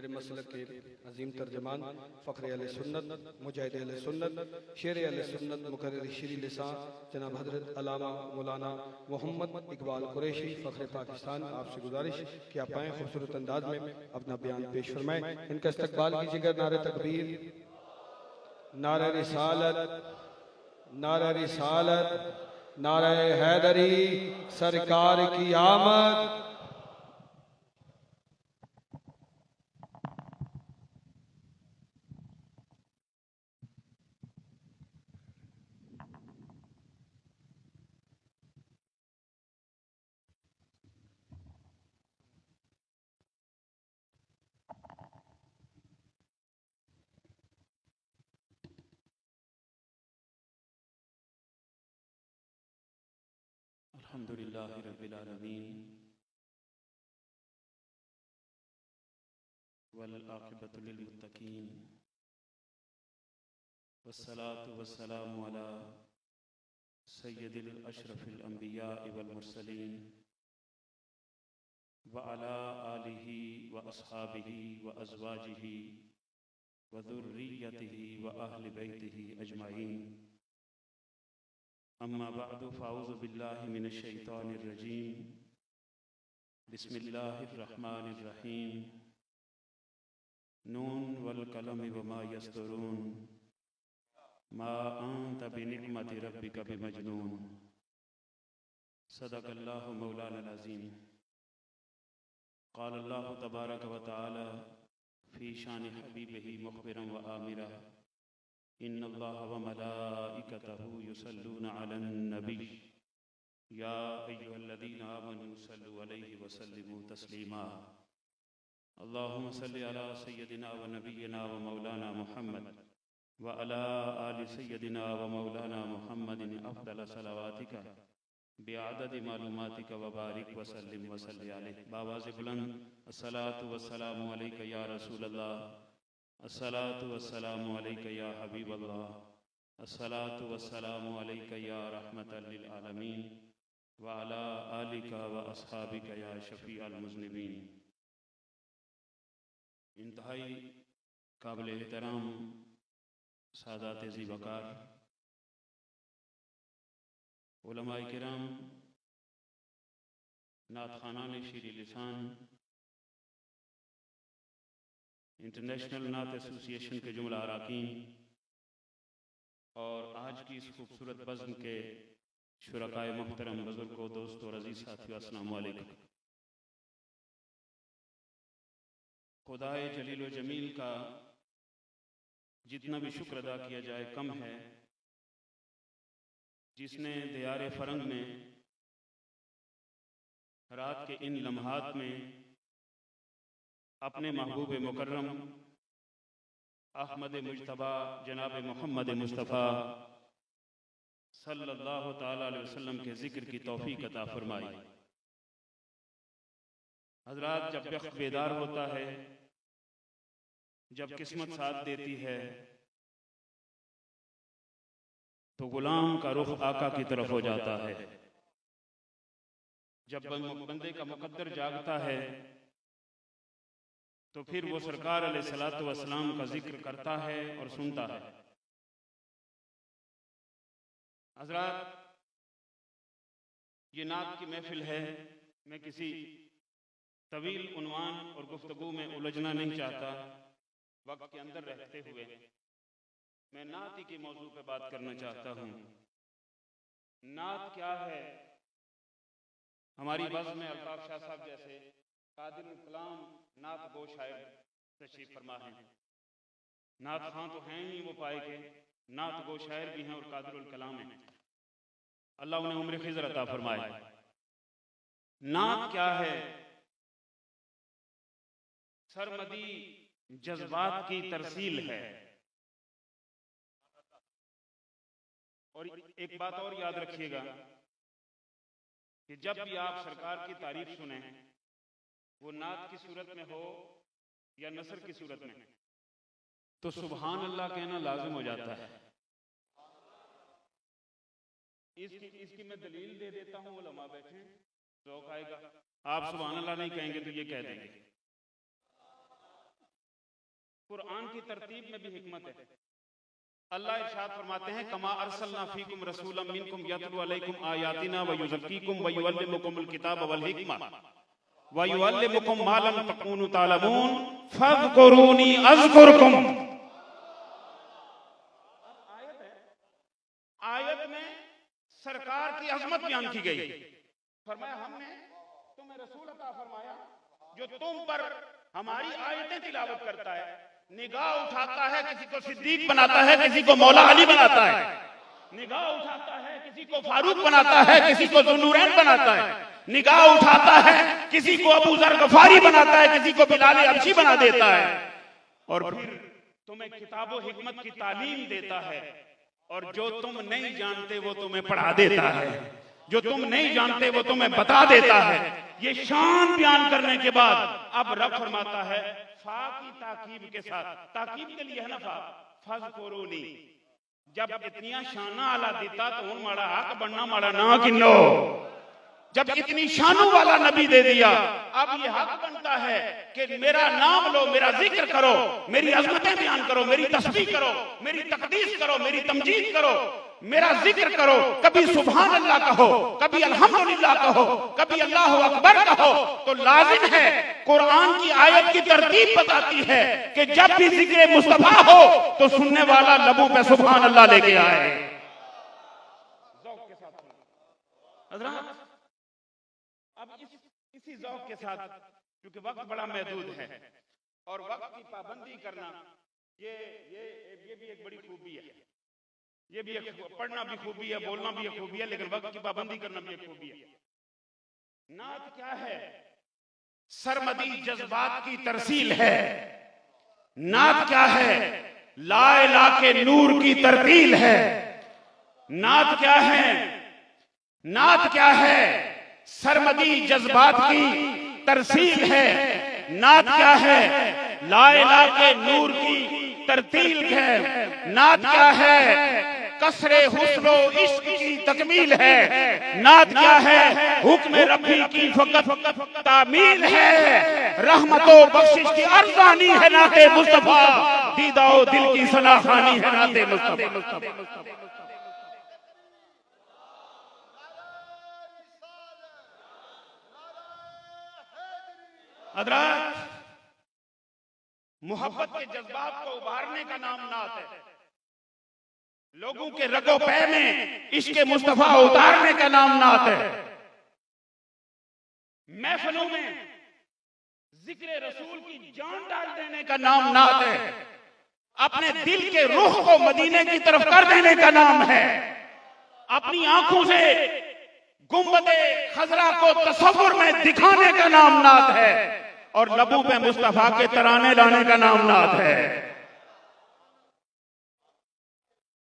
मेरे मसलक के अजीम तर्जमान फ़ख्र अहले सुन्नत, मुजाहिद अहले सुन्नत, शेर अहले सुन्नत, मुकर्रिर शीरी लिसान जनाब हज़रत अल्लामा मौलाना मोहम्मद इकबाल कुरैशी फ़ख्र पाकिस्तान, आपसे गुजारिश कि आप आएँ खूबसूरत अंदाज में अपना बयान पेश फरमाएँ। इनका इस्तकबाल कीजिएगा। नारे तकबीर, नारे रिसालत, नारे रिसालत, नारे हैदरी, सरकार की आमद। अल्हम्दुलिल्लाहि रब्बिल आलमीन वल आक़िबतु लिल मुत्तक़ीन वस्सलातु वस्सलामु अला सय्यिदिल अशरफिल अंबिया वल मुरसलीन व अला आलिहि व अस्हाबिहि व अज़वाजिहि व ज़ुर्रिय्यतिहि व अहलि बैतिहि अजमाइन। अम्मा बअदु फ़अऊज़ु बिल्लाहि मिनश शैतानिर रजीम। बिस्मिल्लाहिर रहमानिर रहीम। नून वल कलम वमा यस्तुरून मा अंत बिनिअमति रब्बिका बिमजनून। सदक़ल्लाहु मौलाना अज़ीम। क़ाल अल्लाहु तबारक व तआला फ़ी शान हबीबिही मुख़बिरन व आमिरा इन्नल्लाह व मलाइकतहु युसल्लूना अलन नबी या अय्युहल्लज़ीना आमनू सल्लु अलैहि व सल्लिमू तस्लीमा। अल्लाहुम्मा सल्लि अला सय्यदिना व नबिय्यिना व मौलाना मुहम्मद व अला आलि सय्यदिना व मौलाना मुहम्मदिन अफ़ज़ल सलावातिका बिअददि मालूमातिका व बारिक व सल्लिम व सल्लि अलैहि। बावाज़ बुलंद अस्सलातु वस्सलामु अलैका या रसूलल्लाह, अस्सलातु वस्सलामु अलैका या हबीबल्लाह, अस्सलातु वस्सलामु अलैका या रहमतल लिल आलमीन व अला आलिका व अस्हाबिका या शफ़ीअल मुज़निबीन। इंतहाई काबिल एहतराम सादात ज़ीवकार, उलमाए किराम, नातख़ानान शीरी लिसान, इंटरनेशनल नात एसोसिएशन के जुमला अरकान और आज की इस खूबसूरत बज़्म के शुरकाए मुहतरम, बुज़ुर्गों, दोस्तों और अज़ीज़ साथियों, अस्सलामु अलैकुम। खुदाए जलील व जमील का जितना भी शुक्र अदा किया जाए कम है, जिसने दियारे फरंग में रात के इन लम्हात में अपने महबूब मुकर्रम अहमद मुज्तबा जनाब मोहम्मद मुस्तफ़ा सल्लल्लाहु ताला अलैहि वसल्लम के ज़िक्र की तौफीक अता फरमाई। हज़रात, जब वक्त बेदार होता है, जब किस्मत साथ देती है, तो गुलाम का रुख आका की तरफ हो जाता है। जब बंदे का मुकद्दर जागता है तो फिर वो सरकार अलैहिस्सलातु वस्सलाम का जिक्र करता है और सुनता है। हज़रात, ये नात की महफिल है। मैं किसी तवील उन्वान और गुफ्तगू में उलझना नहीं चाहता। वक्त के अंदर रहते हुए मैं नात ही के मौजू पे बात करना चाहता हूँ। नात क्या है? हमारी बज़्म में अल्ताफ़ शाह साहब जैसे कादिरुल कलाम नात गो शायर तशरीफ फरमा हैं। नात खां तो हैं ही वो पाए के, नात गो शायर भी हैं और कादिरुल कलाम हैं। अल्लाह उन्हें उम्र खिज़र अता फरमाए। नात क्या है? सरमदी जज्बात की तरसील है। और एक बात और याद रखिएगा कि जब भी आप सरकार की तारीफ सुने, वो नात की सूरत में हो या नसर की सूरत में, तो सुभान अल्लाह कहना लाजिम हो जाता है। इसकी मैं दलील दे देता हूँ। उलमा बैठे, शौक आएगा। आप सुभान अल्लाह नहीं कहेंगे तो ये कह देंगे। कुरान की तरतीब में भी हिकमत है। अल्लाह इरशाद फरमाते हैं, कमा अरसलना फीकुम रसूलन मिनकुम यतलू अलैकुम आयातिना व युज़क्कीकुम व युअल्लिमुकुमुल किताब वल हिकमा व युअल्लिमुकुम मा लम तकूनु तालमून फज़कुरूनी अज़कुरकुम। आयत में सरकार की अजमत बयान की गई। फरमाया हमने तुम्हें रसूल अता फरमाया जो तुम पर हमारी आयतें तिलावत करता है, निगाह उठाता है, किसी को सिद्दीक बनाता है, किसी को मौला अली बनाता है, निगाह उठाता है, किसी को फारूक बनाता है, किसी को ज़ुन्नूरैन बनाता है, निगाह उठाता है, किसी को अबू ज़र गफारी बनाता है, किसी को बिलाल हबशी बना देता है, और फिर तुम्हें किताब व हिकमत की तालीम देता है, और जो तुम नहीं जानते वो तुम्हें पढ़ा देता है, जो तुम नहीं जानते वो तुम्हें बता देता है। ये शान बयान करने के बाद अब रब फरमाता है फा की ताकीब के साथ, ताकीब के लिए है ना फा, फज़कुरूनी। जब इतनी शाना आला देता तो उन माड़ा हक बनना माड़ा ना किन्नो, जब इतनी शानों वाला नबी दे दिया अब ये हक बनता है कि मेरा नाम लो, मेरा जिक्र करो, मेरी अजमतें बयान करो, मेरी तस्बीह करो, मेरी तकदीस करो, मेरी तमजीद करो, मेरा जिक्र करो। कभी सुभान अल्लाह कहो, कभी अल्हम्दुलिल्लाह कहो, कभी अल्लाहु अकबर कहो। तो लाजिम है, कुरान की आयत की तरतीब बताती है कि जब भी जिक्र मुस्तफा हो तो सुनने वाला लबों पे सुभान अल्लाह लेके आए। हज़रात अब इसी ज़ौक़ के साथ, क्योंकि वक्त बड़ा महदूद है और वक्त की पाबंदी करना ये भी एक बड़ी खूबी है, ये भी एक पढ़ना भी खूबी है, बोलना भी एक खूबी है, लेकिन वक्त की पाबंदी करना भी एक खूबी है। नात क्या है? सरमदी जज्बात की तरसील है। नात क्या है? ला इलाहा के नूर की तरतील है। नात क्या है? नात क्या है? सरमदी जज्बात की तरसील है। नात क्या है? ला इलाहा के नूर की तरतील है। नात क्या है? कसरे हुस्नो इश्क की तकमील है। नात क्या है? हुक्म रब्बी की फकत तामील है। रहमतो बख्शिश की अरज़ानी है नाते मुस्तफा, दीदाओ दिल की सनाखानी है नाते मुस्तफा। हज़रात मोहब्बत के जज्बात को उभारने का नाम नात है। लोगों के रगो पै में इश्क मुस्तफा उतारने का नाम नात है। महफिलों में जिक्र रसूल की जान डाल देने का नाम नात है। अपने दिल के रुख को मदीने की तरफ कर देने का नाम है। अपनी आंखों से गुंबदे खजरा को तसव्वुर में दिखाने का नाम नात है, और लबों पे मुस्तफा के तराने लाने का नाम नात है।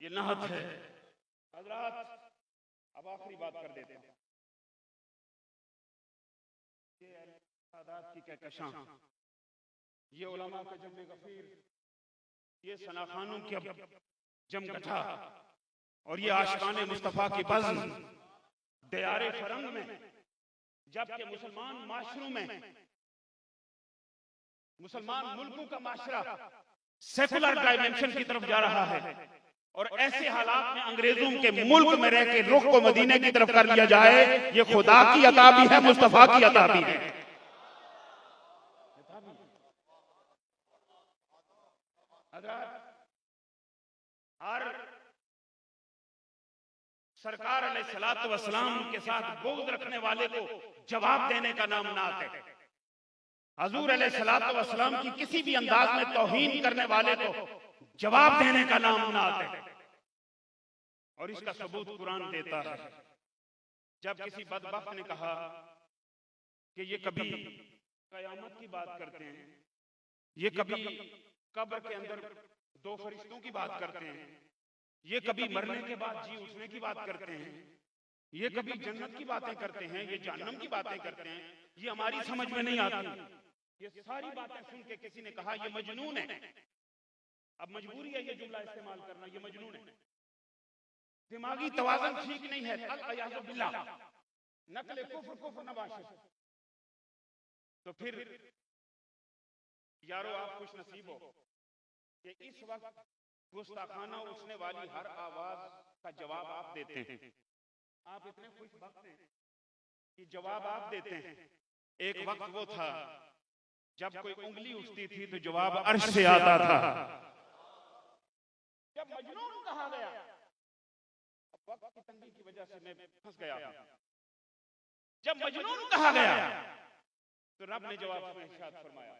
ये नात है। हज़रात अब आखिरी बात कर देते हैं। ये सादात की कहकशां, ये उलमा का जम्मे गफीर, ये सनाखानों की जमगठा, और ये आशिकाने मुस्तफा की बज़्म दयारे फरंग में, जबकि मुसलमान माशरों में, मुसलमान मुल्कों का माशरा सेकुलर डायमेंशन की तरफ जा रहा है, और ऐसे हालात में अंग्रेजों के मुल्क में रह के रुख को मदीने की तरफ कर लिया जाए, ये खुदा की अता भी है, मुस्तफा की अता भी है। हर सरकार अलैहिस्सलातु वस्सलाम के साथ बुग़्ज़ रखने वाले को जवाब देने का नाम नात है। हजूर अलैहिस्सलातु वस्सलाम की किसी भी अंदाज में तौहीन करने वाले को जवाब देने का नाम नात है। और इसका सबूत कुरान देता है। जब किसी बदबख्त ने कहा कि ये कभी कयामत की बात करते हैं, ये कभी कब्र के अंदर दो फरिश्तों की बात करते हैं, ये कभी मरने के बाद जी उठने की बात करते हैं, ये कभी जन्नत की बातें करते हैं, ये जहन्नम की बातें करते हैं, ये हमारी समझ में नहीं आती। ये सारी बातें सुन के किसी ने कहा ये मजनून है। अब मजबूरी है ये जुमला इस्तेमाल करना, ये मजनून है, दिमागी तवाज़ुन ठीक नहीं है, अल-अयाज़ु बिल्लाह, नक़्ल कुफ्र नवाशिश। तो फिर यारो आप खुश नसीब हो कि इस वक्त गुस्ताखाना उठने वाली हर आवाज का जवाब आप देते हैं। आप इतने खुशबख्त हैं कि जवाब आप देते हैं। एक वक्त वो था जब कोई उंगली उठती थी तो जवाब अर्श से आता था। जब मजनून कहा गया, वक्त की तंगी की वजह से मैं फंस गया हूं। जब मजनून कहा गया तो रब ने जवाब में इरशाद फरमाया,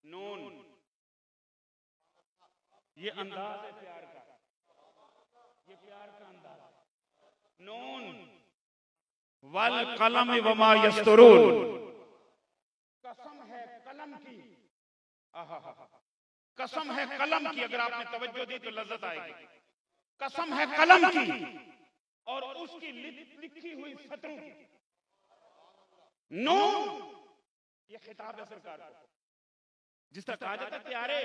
नून, ये अंदाज है प्यार का, ये प्यार का अंदाज है। नून वल कलम वमा यस्तरून, कसम है कलम की, कसम है कलम की। अगर आपने तवज्जो दी तो लज्जत आएगी। कसम है कलम की और उसकी लिखी हुई सतरों की। नून, ये खिताब है सरकार को। जिस तरह कहा जाता है प्यारे,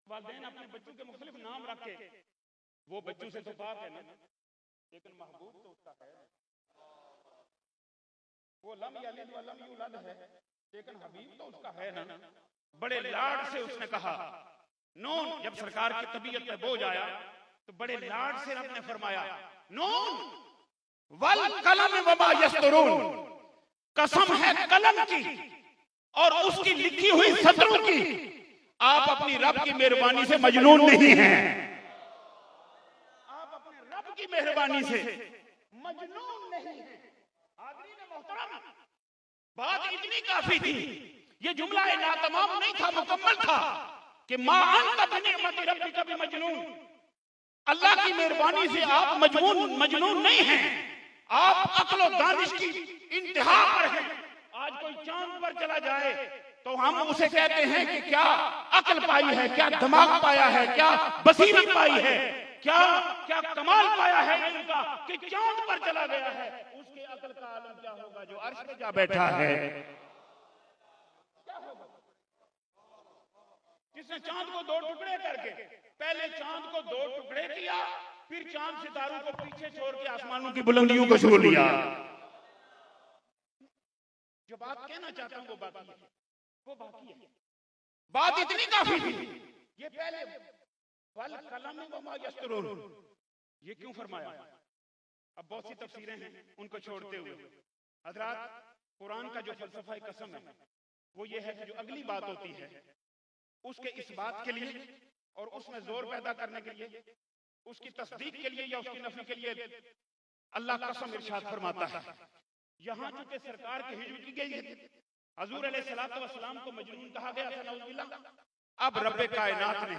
वालिदैन अपने बच्चों के मुख्तलिफ नाम रखे, वो बच्चों से तो पाक है ना, लेकिन महबूब तो उसका है। वो लम यलिद व लम यूलद है, लेकिन हबीब तो उसका है ना। बड़े लाड से उसने कहा नून। जब सरकार की तबीयत में बोझ आया तो बड़े लाड से रब ने फरमाया, नून वल कलम वमा यस्तरून, कसम है कलम की और उसकी लिखी हुई सतरों की। आप अपनी रब की मेहरबानी से मजनून नहीं हैं। आप अपने रब की मेहरबानी से मजनून नहीं हैं। हाज़रीन मोहतरम, बात इतनी काफी थी। ये जुमला नातमाम नहीं था, मुकम्मल था कि मा अंत बिनिअमति रब्बिका बिमजनून। अल्लाह की मेहरबानी से आप मजनून नहीं हैं। आप अक्ल और दानिश की इंतहा पर हैं। आज कोई चांद पर चला जाए तो हम उसे कहते हैं कि क्या अक्ल पाई है, क्या दिमाग पाया है, क्या बसीरत पाई है, क्या क्या कमाल पाया है इनका कि चांद पर चला गया है। उसके अक्ल का आलम क्या होगा जो अर्श पे जा बैठा है? क्या होगा? जिसने चांद को दो टुकड़े करके, पहले चांद को दो टुकड़े किया, फिर चांद सितारों को पीछे छोड़ के आसमानों की बुलंदियों को छू लिया। जो बात कहना चाहता हूं वो बाकी है, वो बाकी है। बात इतनी काफी थी। ये पहले वल कलम वमा यस्तरून, ये क्यों फरमाया? अब बहुत सी तफसीरें हैं, उनको छोड़ते हुए हजरात, कुरान का जो फलसफा कसम है वो ये है कि जो अगली बात होती है उसके इस बात के लिए और उसमें जोर पैदा करने के लिए, उसकी तस्दीक के लिए या उसकी नफी के लिए अल्लाह कसम इरशाद फरमाता है। यहां चूंकि सरकार की हिजर की गई है, हजूर अलैहिस्सलातु वस्सलाम को मजनून कहा गया था, नऊजुबिल्लाह। अब रब्बे कायनात ने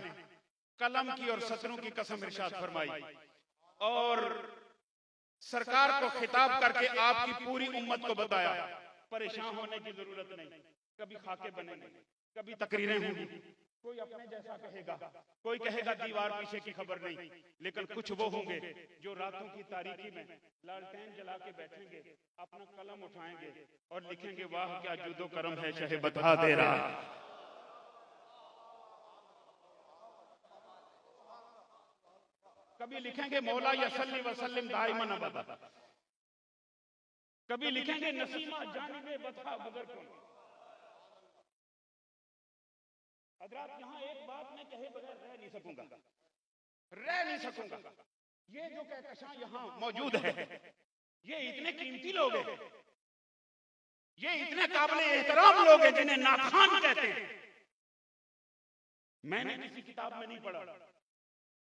कलम की और सतरों की कसम इरशाद फरमाई और सरकार को खिताब करके आपकी पूरी उम्मत को बताया, परेशान होने की जरूरत नहीं। कभी खाके बनेंगे, कभी तकरीरें होंगी, कोई अपने जैसा कहेगा, कोई कहेगा दीवार पीछे की खबर नहीं, लेकिन कुछ वो होंगे जो रातों की तारीकी में लालटेन जला के बैठेंगे, अपना कलम उठाएंगे और लिखेंगे, वाह क्या जुदो करम है शहे बता दे रहा। कभी लिखेंगे मौला यसल्ली वसल्लिम दाइमन अबदा, कभी लिखेंगे नसीमा जानिबे बता बगर कौन। हजरात, यहां एक बात मैं कहे बगैर रह नहीं सकूंगा। ये जो कहकशां यहां मौजूद है, ये इतने कीमती लोग हैं, ये इतने काबिल एहतराम लोग हैं जिन्हें नाखान कहते हैं। मैंने किसी किताब में नहीं पढ़ा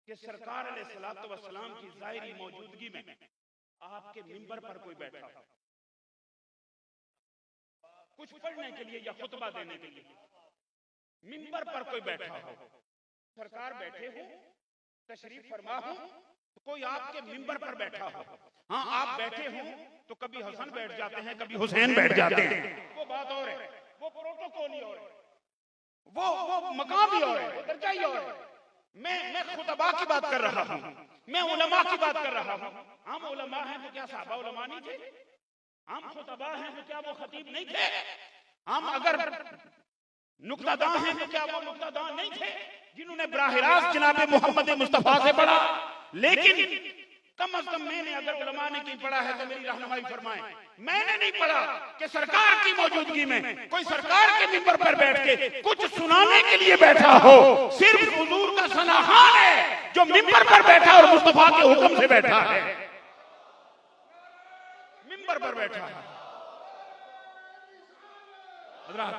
कि सरकार अलैहिस्सलातु वस्सलाम की ज़ाहिरी मौजूदगी में आपके मिंबर पर कोई बैठा हो, कुछ पढ़ने के लिए या खुतबा देने के लिए मिंबर पर कोई बैठा हो, सरकार बैठे हो, तशरीफ फरमा हो, तो कोई आपके मिंबर पर बैठा हो। हाँ, आप बैठे हो तो कभी हसन बैठ जाते हैं, कभी हुसैन बैठ जाते हैं, वो बात और है, वो प्रोटोकॉल ही और है, वो मकाम ही और है, वो दर्जा ही और है। मैं खुतबा की बात कर रहा हूँ, मैं उलमा की बात कर रहा हूँ। हम उलमा हैं तो क्या साहबा उलमा नहीं थे? हम खुतबा हैं तो क्या वो खतीब नहीं थे? हम अगर नुक्तादां हैं तो क्या वो नुक्तादां नहीं थे जिन्होंने बराह रास्त जनाब मोहम्मद मुस्तफा से पढ़ा? लेकिन कम अज कम मैंने अगर उलमा ने की पढ़ा है तो मेरी रहनुमाई फरमाएं। मैंने नहीं पढ़ा कि सरकार की मौजूदगी में कोई सरकार के मिंबर पर बैठ के कुछ सुनाने के लिए बैठा हो। सिर्फ हुजूर का सनाहान है जो मिंबर पर बैठा और मुस्तफा के हुक्म से बैठा है, मिंबर पर बैठा है। हज़रात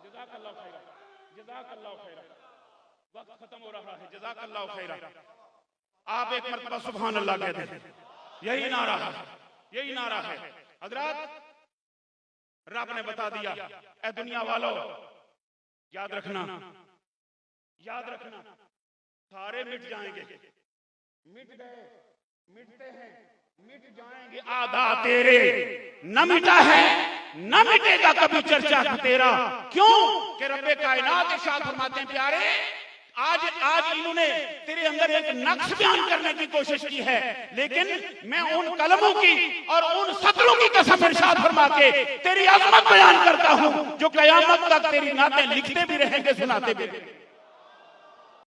जज़ाकल्लाहु खैरा, जज़ाकल्लाहु खैरा। वक्त खत्म हो रहा है, जज़ाकल्लाहु खैरा। आप एक मरतबा सुभान अल्लाह कहते हैं, यही नारा है, यही नारा है। हज़रात रब ने बता दिया, ए दुनिया वालों याद रखना, याद रखना, सारे मिट जाएंगे, मिट गए, मिटते हैं, मिट जाएंगे। आधा तेरे न मिटा है न मिटेगा कभी चर्चा तेरा। क्यों कि रब्बे कायनात इरशाद फरमाते हैं, प्यारे आज इन्होंने तेरे अंदर एक नक्श बयान करने की कोशिश की है, लेकिन मैं उन कलमों की और उन सतरों की कसम इरशाद फरमा के तेरी अजमत बयान करता हूं जो कयामत तक तेरी नातें लिखते भी रहेंगे, सुनाते भी रहेंगे।